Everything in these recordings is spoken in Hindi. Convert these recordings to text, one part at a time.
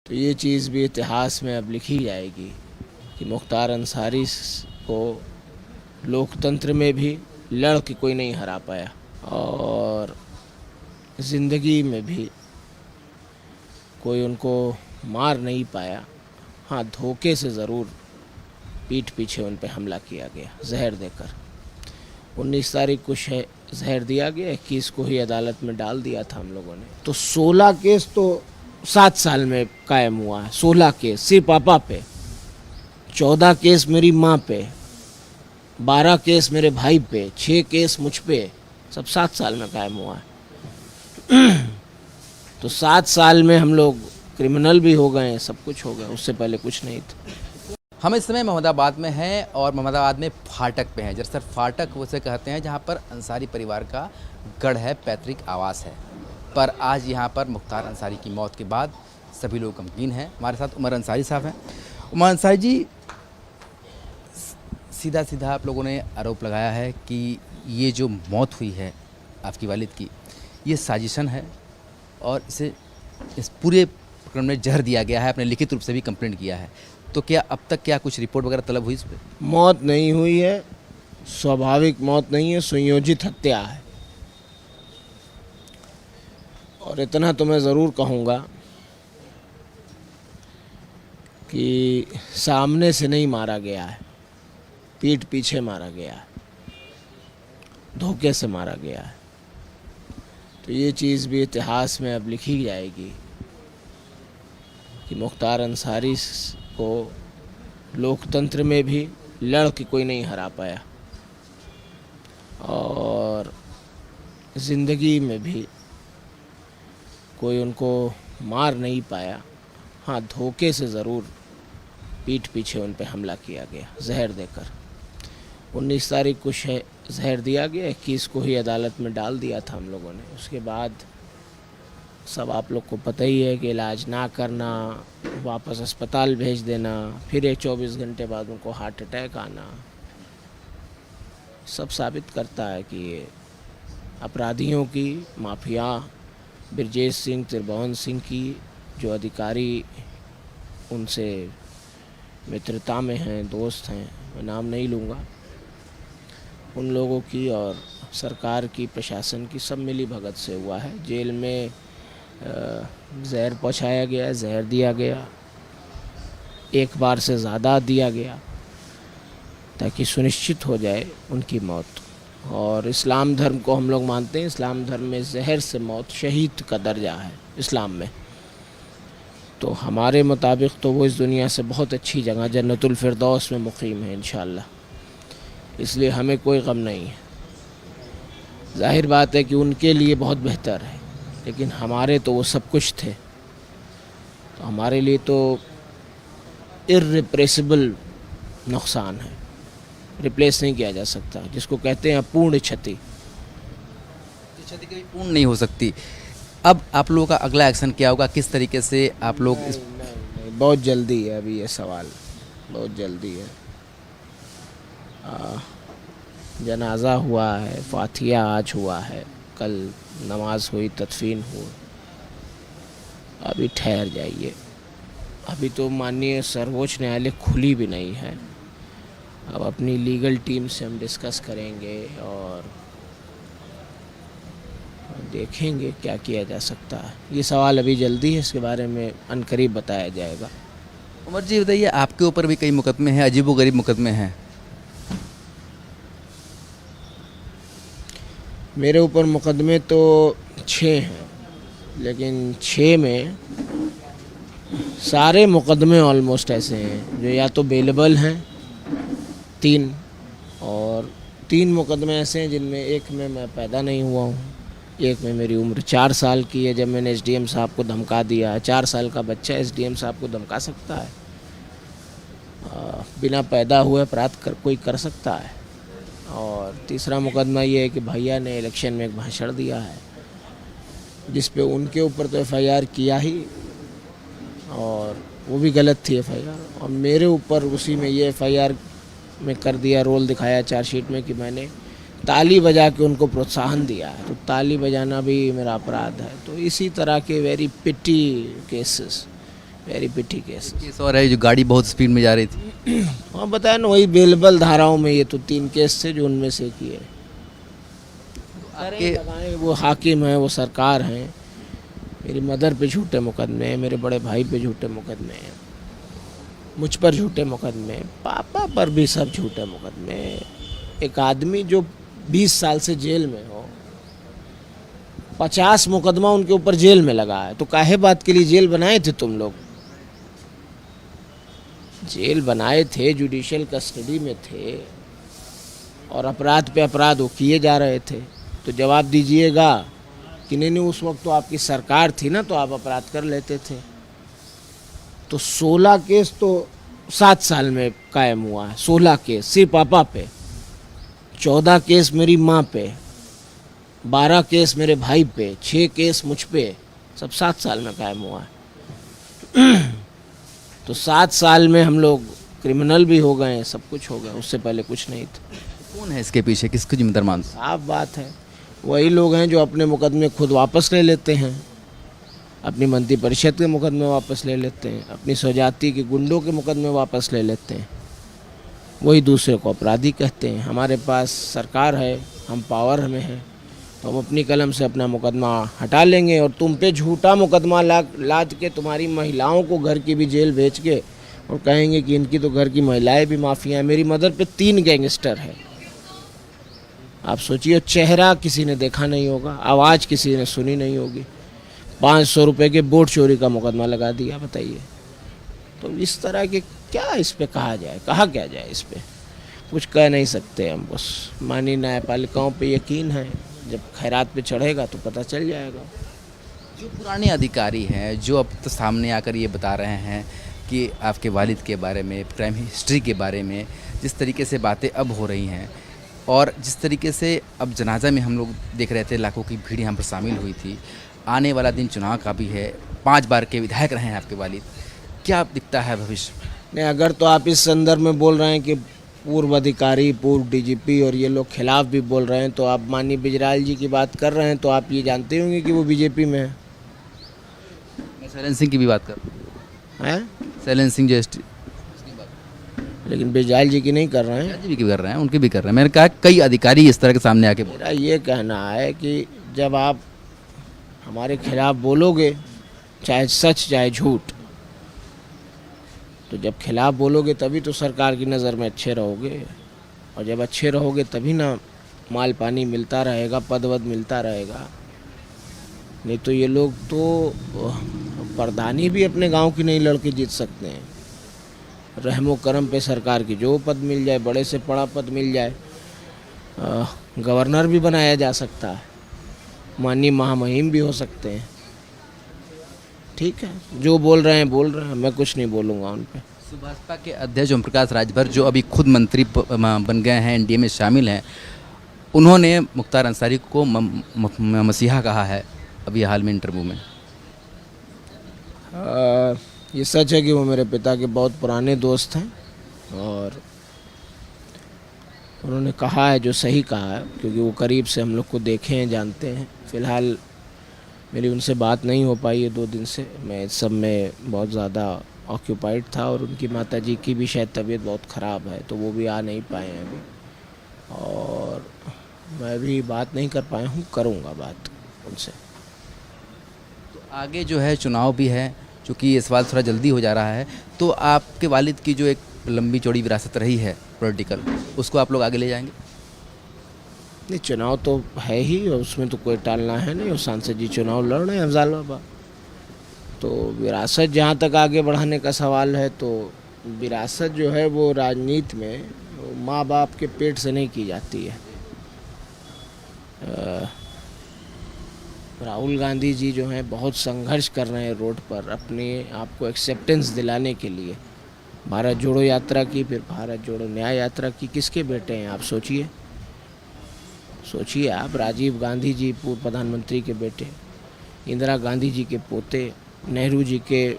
तो ये चीज़ भी इतिहास में अब लिखी जाएगी कि मुख्तार अंसारी को लोकतंत्र में भी लड़ के कोई नहीं हरा पाया और ज़िंदगी में भी कोई उनको मार नहीं पाया। हाँ, धोखे से ज़रूर पीठ पीछे उन पे हमला किया गया जहर देकर। 19 तारीख को जहर दिया गया, 21 को ही अदालत में डाल दिया था हम लोगों ने। तो 16 केस तो 7 साल में कायम हुआ है। 16 केस सिर्फ पापा पे, 14 केस मेरी माँ पे, 12 केस मेरे भाई पे, 6 केस मुझ पे, सब 7 साल में कायम हुआ है। तो 7 साल में हम लोग क्रिमिनल भी हो गए, सब कुछ हो गया, उससे पहले कुछ नहीं था। हम इस समय मोहम्मदाबाद में हैं और मोहम्मदाबाद में फाटक पे हैं। दरअसल फाटक उसे कहते हैं जहाँ पर अंसारी परिवार का गढ़ है, पैतृक आवास है। पर आज यहाँ पर मुख्तार अंसारी की मौत के बाद सभी लोग गमगीन हैं। हमारे साथ उमर अंसारी साहब हैं। उमर अंसारी जी, सीधा सीधा आप लोगों ने आरोप लगाया है कि ये जो मौत हुई है आपकी वालिद की, ये साजिशन है और इस पूरे प्रकरण में जहर दिया गया है। आपने लिखित रूप से भी कंप्लेंट किया है। तो क्या अब तक क्या कुछ रिपोर्ट वगैरह तलब हुई इस पर? मौत नहीं हुई है, स्वाभाविक मौत नहीं है, संयोजित हत्या है। और इतना तो मैं ज़रूर कहूँगा कि सामने से नहीं मारा गया है, पीठ पीछे मारा गया है, धोखे से मारा गया है। तो ये चीज़ भी इतिहास में अब लिखी जाएगी कि मुख्तार अंसारी को लोकतंत्र में भी लड़ के कोई नहीं हरा पाया और ज़िंदगी में भी कोई उनको मार नहीं पाया। हाँ, धोखे से ज़रूर पीठ पीछे उन पे हमला किया गया जहर देकर। 19 तारीख को जहर दिया गया, 21 को ही अदालत में डाल दिया था हम लोगों ने। उसके बाद सब आप लोग को पता ही है कि इलाज ना करना, वापस अस्पताल भेज देना, फिर एक 24 घंटे बाद उनको हार्ट अटैक आना, सब साबित करता है कि ये अपराधियों की, माफिया ब्रजेश सिंह, त्रिभुवन सिंह की जो अधिकारी उनसे मित्रता में हैं, दोस्त हैं, मैं नाम नहीं लूँगा, उन लोगों की और सरकार की, प्रशासन की सब मिली भगत से हुआ है। जेल में जहर पहुँचाया गया, जहर दिया गया, एक बार से ज़्यादा दिया गया ताकि सुनिश्चित हो जाए उनकी मौत। और इस्लाम धर्म को हम लोग मानते हैं, इस्लाम धर्म में जहर से मौत शहीद का दर्जा है इस्लाम में। तो हमारे मुताबिक तो वो इस दुनिया से बहुत अच्छी जगह जन्नतुल फिरदौस में मुकीम है इंशाअल्लाह, इसलिए हमें कोई गम नहीं है। जाहिर बात है कि उनके लिए बहुत बेहतर है, लेकिन हमारे तो वो सब कुछ थे। तो हमारे लिए तो इर्रिप्रेसिबल नुकसान है, रिप्लेस नहीं किया जा सकता, जिसको कहते हैं अपूर्ण क्षति। क्षति कभी पूर्ण नहीं हो सकती। अब आप लोगों का अगला एक्शन क्या होगा? किस तरीके से आप लोग नहीं, बहुत जल्दी है अभी ये सवाल, बहुत जल्दी है। जनाजा हुआ है, फातिया आज हुआ है, कल नमाज हुई, तदफीन हुई, अभी ठहर जाइए। अभी तो माननीय सर्वोच्च न्यायालय खुली भी नहीं है। अब अपनी लीगल टीम से हम डिस्कस करेंगे और देखेंगे क्या किया जा सकता है। ये सवाल अभी जल्दी है, इसके बारे में अनकरीब बताया जाएगा। उमर जी बताइए, आपके ऊपर भी कई मुकदमे हैं, अजीबोगरीब मुकदमे हैं। मेरे ऊपर मुकदमे तो 6 हैं, लेकिन 6 में सारे मुकदमे ऑलमोस्ट ऐसे हैं जो या तो बेलेबल हैं 3, और 3 मुकदमे ऐसे हैं जिनमें एक में मैं पैदा नहीं हुआ हूँ, एक में मेरी उम्र 4 साल की है जब मैंने एसडीएम साहब को धमका दिया है। 4 साल का बच्चा एसडीएम साहब को धमका सकता है? बिना पैदा हुए अपराध कोई कर सकता है? और तीसरा मुकदमा ये है कि भैया ने इलेक्शन में एक भाषण दिया है जिस पे उनके ऊपर तो एफआईआर किया ही, और वो भी गलत थी एफआईआर, और मेरे ऊपर उसी में ये एफआईआर में कर दिया, रोल दिखाया चार्जशीट में कि मैंने ताली बजा के उनको प्रोत्साहन दिया है। तो ताली बजाना भी मेरा अपराध है। तो इसी तरह के वेरी पिटी केसेस वेरी पिटी केस। केस और है जो गाड़ी बहुत स्पीड में जा रही थी। हाँ बताया ना, वही बेलबल धाराओं में ये तो 3 केस थे जो उनमें से किए। आपके लगाएं, वो हाकिम है, वो सरकार है। मेरी मदर पे झूठे मुकदमे हैं, मेरे बड़े भाई पे झूठे मुकदमे हैं, मुझ पर झूठे मुकदमे, पापा पर भी सब झूठे मुकदमे। एक आदमी जो 20 साल से जेल में हो, 50 मुकदमा उनके ऊपर जेल में लगा है, तो काहे बात के लिए जेल बनाए थे तुम लोग? जेल बनाए थे, जुडिशियल कस्टडी में थे और अपराध पे अपराध वो किए जा रहे थे। तो जवाब दीजिएगा कि नहीं नहीं, उस वक्त तो आपकी सरकार थी ना, तो आप अपराध कर लेते थे। तो 16 केस तो 7 साल में कायम हुआ है। 16 केस सिर्फ पापा पे, 14 केस मेरी माँ पे, 12 केस मेरे भाई पे, 6 केस मुझ पे, सब 7 साल में कायम हुआ है। तो 7 साल में हम लोग क्रिमिनल भी हो गए, सब कुछ हो गया, उससे पहले कुछ नहीं था। कौन है इसके पीछे, किसको जिम्मेदार मानते हैं? साफ बात है, वही लोग हैं जो अपने मुकदमे खुद वापस ले लेते हैं, अपनी मंत्री परिषद के मुकदमे वापस ले लेते हैं, अपनी स्वजाति के गुंडों के मुकदमे वापस ले लेते हैं, वही दूसरे को अपराधी कहते हैं। हमारे पास सरकार है, हम पावर में हैं, तो हम अपनी कलम से अपना मुकदमा हटा लेंगे और तुम पे झूठा मुकदमा लाद के तुम्हारी महिलाओं को घर की भी जेल भेज के और कहेंगे कि इनकी तो घर की महिलाएं भी माफिया हैं। मेरी मदर पे 3 गैंगस्टर है। आप सोचिए, चेहरा किसी ने देखा नहीं होगा, आवाज़ किसी ने सुनी नहीं होगी, 500 रुपये के बोट चोरी का मुकदमा लगा दिया। बताइए, तो इस तरह के क्या इस पे कहा जाए, कहा क्या जाए? इस पे कुछ कह नहीं सकते हम, बस माननीय न्यायपालिकाओं पे यकीन है, जब खैरात पे चढ़ेगा तो पता चल जाएगा। जो पुराने अधिकारी हैं जो अब तो सामने आकर ये बता रहे हैं कि आपके वालिद के बारे में, क्राइम हिस्ट्री के बारे में, जिस तरीके से बातें अब हो रही हैं और जिस तरीके से अब जनाजा में हम लोग देख रहे थे लाखों की भीड़ यहाँ पर शामिल हुई थी, आने वाला दिन चुनाव का भी है, 5 बार के विधायक रहे हैं आपके वालिद, क्या दिखता है भविष्य? नहीं, अगर तो आप इस संदर्भ में बोल रहे हैं कि पूर्व अधिकारी, पूर्व डीजीपी और ये लोग खिलाफ भी बोल रहे हैं, तो आप माननीय बिजराल जी की बात कर रहे हैं, तो आप ये जानते होंगे कि वो बीजेपी में है। मैं शैलेंद्र सिंह की भी बात कर रहा हूँ, शैलेंद्र सिंह जो लेकिन बिजराल जी की नहीं कर रहे हैं। जी भी कर रहे हैं, उनके भी कर रहे हैं। मैंने कहा कई अधिकारी इस तरह के सामने आके बोल मेरा ये कहना है कि जब आप हमारे खिलाफ बोलोगे, चाहे सच चाहे झूठ, तो जब खिलाफ बोलोगे तभी तो सरकार की नज़र में अच्छे रहोगे, और जब अच्छे रहोगे तभी ना माल पानी मिलता रहेगा, पद वद मिलता रहेगा। नहीं तो ये लोग तो प्रधानी भी अपने गांव की नहीं लड़के जीत सकते हैं। रहमो करम पे सरकार की जो पद मिल जाए, बड़े से बड़ा पद मिल जाए, गवर्नर भी बनाया जा सकता है, माननीय महामहिम भी हो सकते हैं। ठीक है, जो बोल रहे हैं, मैं कुछ नहीं बोलूँगा उन पर। भाजपा के अध्यक्ष ओम प्रकाश राजभर जो अभी खुद मंत्री बन गए हैं, एनडीए में शामिल हैं, उन्होंने मुख्तार अंसारी को मसीहा कहा है अभी हाल में इंटरव्यू में। ये सच है कि वो मेरे पिता के बहुत पुराने दोस्त हैं और उन्होंने कहा है जो सही कहा है, क्योंकि वो करीब से हम लोग को देखे हैं, जानते हैं। फ़िलहाल मेरी उनसे बात नहीं हो पाई है 2 दिन से, मैं इस सब में बहुत ज़्यादा ऑक्यूपाइड था और उनकी माताजी की भी शायद तबीयत बहुत ख़राब है, तो वो भी आ नहीं पाए हैं अभी, और मैं भी बात नहीं कर पाया हूँ, करूँगा बात उनसे। तो आगे जो है चुनाव भी है, क्योंकि ये सवाल थोड़ा जल्दी हो जा रहा है, तो आपके वालिद की जो एक लंबी चौड़ी विरासत रही है पॉलिटिकल, उसको आप लोग आगे ले जाएंगे? नहीं, चुनाव तो है ही और उसमें तो कोई टालना है नहीं, और सांसद जी चुनाव लड़ रहे हैं अफजाल बाबा। तो विरासत जहाँ तक आगे बढ़ाने का सवाल है, तो विरासत जो है वो राजनीति में माँ बाप के पेट से नहीं की जाती है। राहुल गांधी जी जो हैं बहुत संघर्ष कर रहे हैं रोड पर अपने आप को एक्सेप्टेंस दिलाने के लिए। भारत जोड़ो यात्रा की, फिर भारत जोड़ो न्याय यात्रा की। किसके बेटे हैं आप सोचिए आप, राजीव गांधी जी पूर्व प्रधानमंत्री के बेटे, इंदिरा गांधी जी के पोते, नेहरू जी के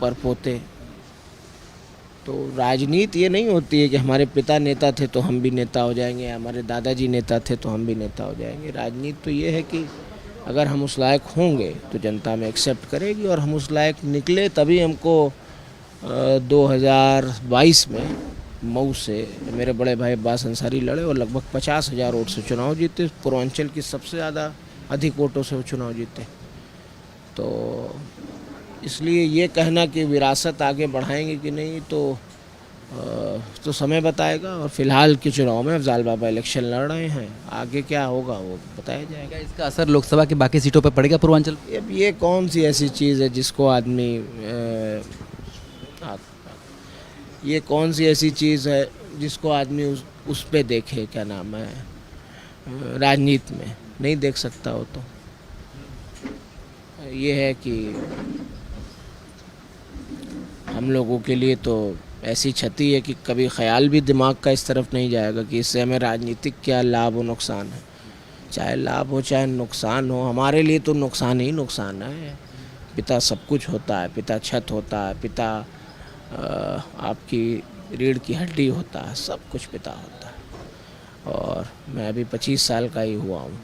परपोते। तो राजनीति ये नहीं होती है कि हमारे पिता नेता थे तो हम भी नेता हो जाएंगे, हमारे दादाजी नेता थे तो हम भी नेता हो जाएंगे। राजनीति तो ये है कि अगर हम उस लायक होंगे तो जनता में एक्सेप्ट करेगी, और हम उस लायक निकले तभी हमको 2022 में मऊ से मेरे बड़े भाई अब्बास अंसारी लड़े और लगभग 50,000 वोट से चुनाव जीते। पूर्वांचल की सबसे ज़्यादा अधिक वोटों से वो चुनाव जीते। तो इसलिए ये कहना कि विरासत आगे बढ़ाएंगे कि नहीं तो समय बताएगा। और फिलहाल के चुनाव में अफजाल बाबा इलेक्शन लड़ रहे हैं, आगे क्या होगा वो बताया जाएगा। क्या इसका असर लोकसभा की बाकी सीटों पर पड़ेगा पूर्वांचल? अब ये कौन सी ऐसी चीज़ है जिसको आदमी ये कौन सी ऐसी चीज़ है जिसको आदमी उस पे देखे, क्या नाम है, राजनीति में नहीं देख सकता हो। तो ये है कि हम लोगों के लिए तो ऐसी क्षति है कि कभी ख्याल भी दिमाग का इस तरफ नहीं जाएगा कि इससे हमें राजनीतिक क्या लाभ और नुकसान है। चाहे लाभ हो चाहे नुकसान हो, हमारे लिए तो नुकसान ही नुकसान है। पिता सब कुछ होता है, पिता छत होता है, पिता आपकी रीढ़ की हड्डी होता है, सब कुछ पिता होता है। और मैं अभी 25 साल का ही हुआ हूँ,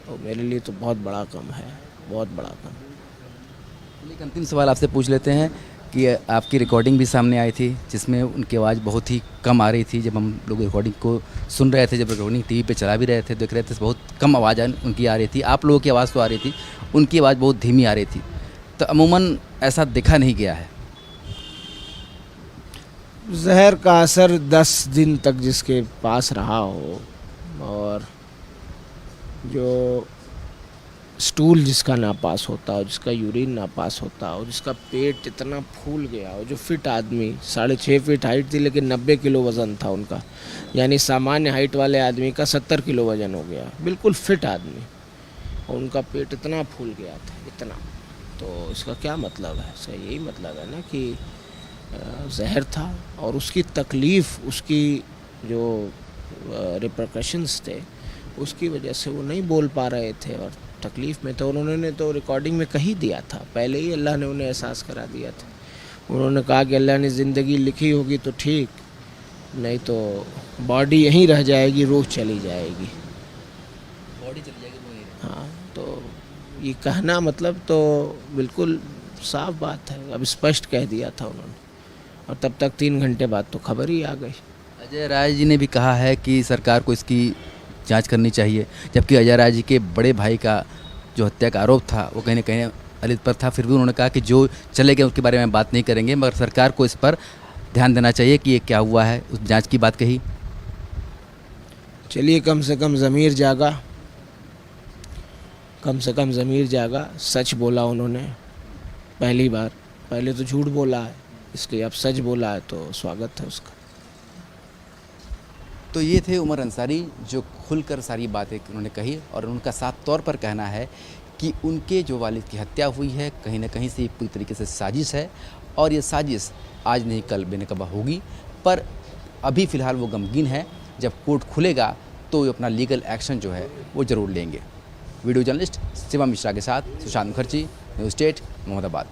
तो मेरे लिए तो बहुत बड़ा कम है, बहुत बड़ा कम। एक अंतिम सवाल आपसे पूछ लेते हैं कि आपकी रिकॉर्डिंग भी सामने आई थी जिसमें उनकी आवाज़ बहुत ही कम आ रही थी। जब हम लोग रिकॉर्डिंग को सुन रहे थे, जब रिकॉर्डिंग टीवी पे चला भी रहे थे, देख रहे थे, बहुत कम आवाज़ उनकी आ रही थी। आप लोगों की आवाज़ तो आ रही थी, उनकी आवाज़ बहुत धीमी आ रही थी। तो अमूमन ऐसा देखा नहीं गया है। जहर का असर 10 दिन तक जिसके पास रहा हो, और जो स्टूल जिसका नापास होता हो, जिसका यूरिन नापास होता हो, जिसका पेट इतना फूल गया हो, जो फिट आदमी 6.5 फीट हाइट थी लेकिन 90 किलो वज़न था उनका, यानी सामान्य हाइट वाले आदमी का 70 किलो वज़न हो गया, बिल्कुल फिट आदमी, और उनका पेट इतना फूल गया था, इतना। तो इसका क्या मतलब है? सही यही मतलब है ना कि जहर था, और उसकी तकलीफ़, उसकी जो रिपरकशंस थे, उसकी वजह से वो नहीं बोल पा रहे थे और तकलीफ़ में। तो उन्होंने तो रिकॉर्डिंग में कह ही दिया था, पहले ही अल्लाह ने उन्हें एहसास करा दिया था। उन्होंने कहा कि अल्लाह ने ज़िंदगी लिखी होगी तो ठीक, नहीं तो बॉडी यहीं रह जाएगी, रूह चली जाएगी। बॉडी चली जाएगी। हाँ, तो ये कहना मतलब तो बिल्कुल साफ बात है, अब स्पष्ट कह दिया था उन्होंने, और तब तक 3 घंटे बाद तो खबर ही आ गई। अजय राय जी ने भी कहा है कि सरकार को इसकी जांच करनी चाहिए, जबकि अजय राय जी के बड़े भाई का जो हत्या का आरोप था वो कहीं ना कहीं अलित पर था। फिर भी उन्होंने कहा कि जो चले गए उसके बारे में बात नहीं करेंगे, मगर सरकार को इस पर ध्यान देना चाहिए कि ये क्या हुआ है, उस जांच की बात कही। चलिए, कम से कम ज़मीर जागा, कम से कम ज़मीर जागा, सच बोला उन्होंने पहली बार। पहले तो झूठ बोला है, इसलिए अब सच बोला है तो स्वागत है उसका। तो ये थे उमर अंसारी, जो खुलकर सारी बातें उन्होंने कही, और उनका साफ तौर पर कहना है कि उनके जो वालिद की हत्या हुई है कहीं ना कहीं से पूरी तरीके से साजिश है, और ये साजिश आज नहीं कल बेनकाबा होगी। पर अभी फ़िलहाल वो गमगीन है, जब कोर्ट खुलेगा तो वो अपना लीगल एक्शन जो है वो ज़रूर लेंगे। वीडियो जर्नलिस्ट शिवम मिश्रा के साथ सुशांत मुखर्जी, न्यूज़ स्टेट, मोहम्मदाबाद।